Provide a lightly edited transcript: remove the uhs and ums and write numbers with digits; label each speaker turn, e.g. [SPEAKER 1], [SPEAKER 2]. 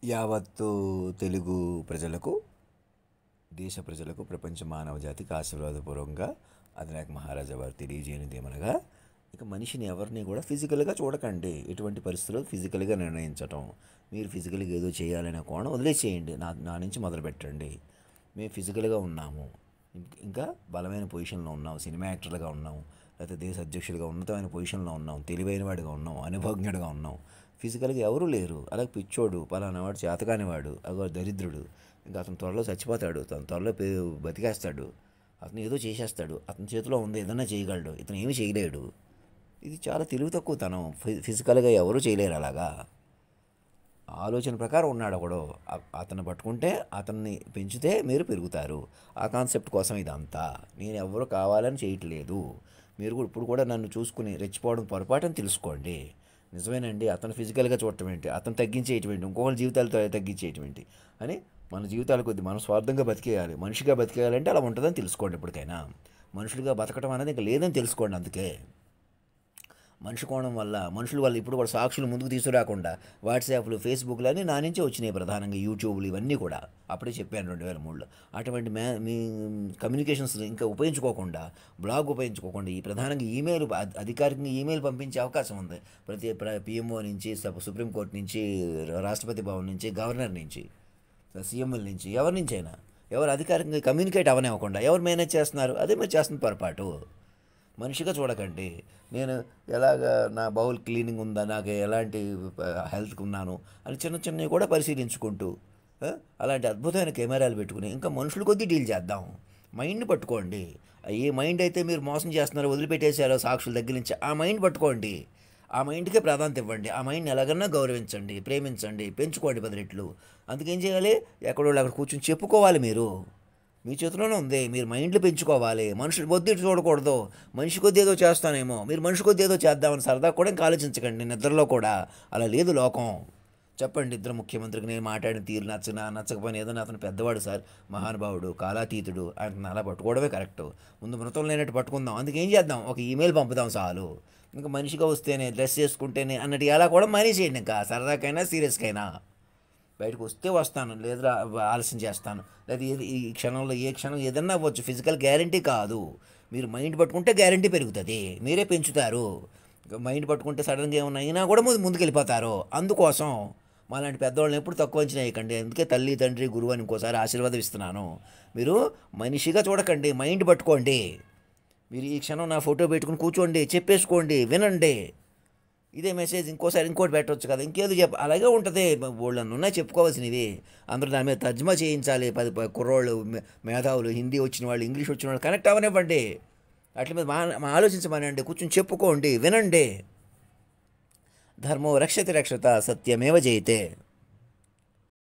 [SPEAKER 1] యావత్తు తెలుగు ప్రజలకు, దేశ ప్రజలకు, ప్రపంచ మానవ జాతికి ఆశీర్వాదపూర్వకంగా అధినాయక మహారాజా వారు తెలియజేయనిది ఏమనగా, ఇక మనిషిని ఎవరిని కూడా ఫిజికల్గా చూడకండి. ఎటువంటి పరిస్థితుల్లో ఫిజికల్గా నిర్ణయించటం, మీరు ఫిజికల్గా ఏదో చేయాలనే కోణం వదిలేసేయండి. నా నుంచి మొదలు పెట్టండి. మేము ఫిజికల్గా ఉన్నాము, ఇంకా బలమైన పొజిషన్లో ఉన్నాం, సినిమా యాక్టర్లుగా ఉన్నాం, లేకపోతే దేశ అధ్యక్షులుగా ఉన్నతమైన పొజిషన్లో ఉన్నాం, తెలివైన వాడిగా ఉన్నాం, అనుభవజ్ఞుడిగా ఉన్నాం. ఫిజికల్గా ఎవరూ లేరు. అలాగే పిచ్చోడు, పలానా వాడు, చేతకానివాడు, అగో దరిద్రుడు, ఇంకా అతను త్వరలో చచ్చిపోతాడు, తను త్వరలో బతికేస్తాడు, అతను ఏదో చేసేస్తాడు, అతని చేతిలో ఉంది, ఏదన్నా చేయగలడు, ఇతను ఏమీ చేయలేడు. ఇది చాలా తెలివి తక్కువతనం. ఫిజికల్గా ఎవరూ చేయలేరు. అలాగా ఆలోచన ప్రకారం ఉన్నాడు ఒకడు, అతన్ని పట్టుకుంటే, అతన్ని పెంచితే మీరు పెరుగుతారు. ఆ కాన్సెప్ట్ కోసం ఇదంతా. నేను ఎవరు కావాలని చేయట్లేదు. మీరు కూడా ఇప్పుడు కూడా నన్ను చూసుకుని రెచ్చిపోవడం పొరపాటుని తెలుసుకోండి. నిజమేనండి, అతను ఫిజికల్గా చూడటం ఏంటి, అతను తగ్గించేటువంటి, ఇంకొకరి జీవితాలతో తగ్గించేటువంటి అని మన జీవితాల కొద్ది మనం స్వార్థంగా బతికేయాలి. మనిషిగా బతికేయాలంటే అలా ఉంటుందని తెలుసుకోండి. ఎప్పటికైనా మనుషులుగా బతకడం అనేది ఇంకా లేదని తెలుసుకోండి. అందుకే మనిషి కోణం వల్ల, మనుషుల వల్ల ఇప్పుడు కూడా సాక్షులు ముందుకు తీసుకురాకుండా వాట్సాప్లు, ఫేస్బుక్లు అన్నీ నా నుంచే వచ్చినాయి. ప్రధానంగా యూట్యూబ్లు ఇవన్నీ కూడా అప్పుడే చెప్పాను 2003లో. అటువంటి మీ కమ్యూనికేషన్స్ ఇంకా ఉపయోగించుకోకుండా, బ్లాగ్ ఉపయోగించుకోకుండా, ఈ ప్రధానంగా ఈమెయిల్, అధికారికంగా ఈమెయిల్ పంపించే అవకాశం ఉంది. ప్రతి పిఎంఓ నుంచి, సుప్రీంకోర్టు నుంచి, రాష్ట్రపతి భవన్ నుంచి, గవర్నర్ నుంచి, సీఎంఎల్ నుంచి, ఎవరి నుంచైనా, ఎవరు అధికారికంగా కమ్యూనికేట్ అవనివ్వకుండా ఎవరు మేనేజ్ చేస్తున్నారు? అదే మీరు చేస్తున్న పొరపాటు. మనిషిగా చూడకండి. నేను ఎలాగ నా బౌల్ క్లీనింగ్ ఉందా, నాకు ఎలాంటి హెల్త్కి ఉన్నాను అని చిన్న చిన్నవి కూడా పరిశీలించుకుంటూ, అలాంటి అద్భుతమైన కెమెరాలు పెట్టుకుని ఇంకా మనుషుల కొద్దీ డీల్ చేద్దాం. మైండ్ని పట్టుకోండి. ఏ మైండ్ అయితే మీరు మోసం చేస్తున్నారో, వదిలిపెట్టేసారో సాక్షుల దగ్గర నుంచి, ఆ మైండ్ పట్టుకోండి. ఆ మైండ్కే ప్రాధాన్యత ఇవ్వండి. ఆ మైండ్ని ఎలాగన్నా గౌరవించండి, ప్రేమించండి, పెంచుకోండి 10 రెట్లు. అందుకేం చేయాలి? ఎక్కడో అక్కడ కూర్చొని చెప్పుకోవాలి. మీరు మీ చేతిలోనే ఉంది. మీరు మైండ్లు పెంచుకోవాలి. మనుషులు కొద్ది చూడకూడదు. మనిషి కొద్ది ఏదో చేస్తానేమో, మీరు మనిషి కొద్ది ఏదో చేద్దామని సరదా కూడా ఇంకా ఆలోచించకండి. నిద్రలో కూడా అలా లేదు లోకం. చెప్పండి, ఇద్దరు ముఖ్యమంత్రికి నేను మాట్లాడిన తీరు నచ్చకపోయినా, ఏదైనా అతను పెద్దవాడు సార్, మహానుభావుడు, కాలాతీతుడు, ఆయన అలా పట్టుకోవడమే కరెక్ట్. ముందు మృతం లేనట్టు పట్టుకుందాం. అందుకేం చేద్దాం, ఒక ఈమెయిల్ పంపుదాం చాలు. ఇంకా మనిషిగా వస్తేనే, డ్రెస్ చేసుకుంటేనే అన్నట్టు ఎలా కూడా మానేసేయండి. ఇంకా సరదాకైనా సీరియస్కైనా బయటకు వస్తే వస్తాను, లేదా ఆలస్యం చేస్తాను, లేదా ఈ క్షణంలో ఏ క్షణం ఏదన్నా అవ్వచ్చు. ఫిజికల్ గ్యారంటీ కాదు. మీరు మైండ్ పట్టుకుంటే గ్యారంటీ పెరుగుతుంది, మీరే పెంచుతారు. మైండ్ పట్టుకుంటే సడన్గా ఏమన్నా అయినా కూడా ముందుకు వెళ్ళిపోతారు. అందుకోసం మాలాంటి పెద్దవాళ్ళని ఎప్పుడు తక్కువ అంచనా వేయకండి. అందుకే తల్లి, తండ్రి, గురువు అని ఇంకోసారి ఆశీర్వాదం ఇస్తున్నాను. మీరు మనిషిగా చూడకండి, మైండ్ పట్టుకోండి. మీరు ఈ క్షణం నా ఫోటో పెట్టుకుని కూర్చోండి, చెప్పేసుకోండి, వినండి. ఇదే మెసేజ్ ఇంకోసారి ఇంకోటి పెట్టవచ్చు కదా, ఇంకేదో అలాగే ఉంటుంది. వాళ్ళని ఉన్నాయి చెప్పుకోవాల్సినవి. అందరూ దాని మీద తర్జుమా చేయించాలి. 10 కుర్రోళ్ళు, మేధావులు, హిందీ వచ్చిన వాళ్ళు, ఇంగ్లీష్ వచ్చిన వాళ్ళు కనెక్ట్ అవ్వనివ్వండి. అట్ల మీద ఆలోచించమనండి, కూర్చొని చెప్పుకోండి, వినండి. ధర్మో రక్షతి రక్షత, సత్యమేవ జయతే.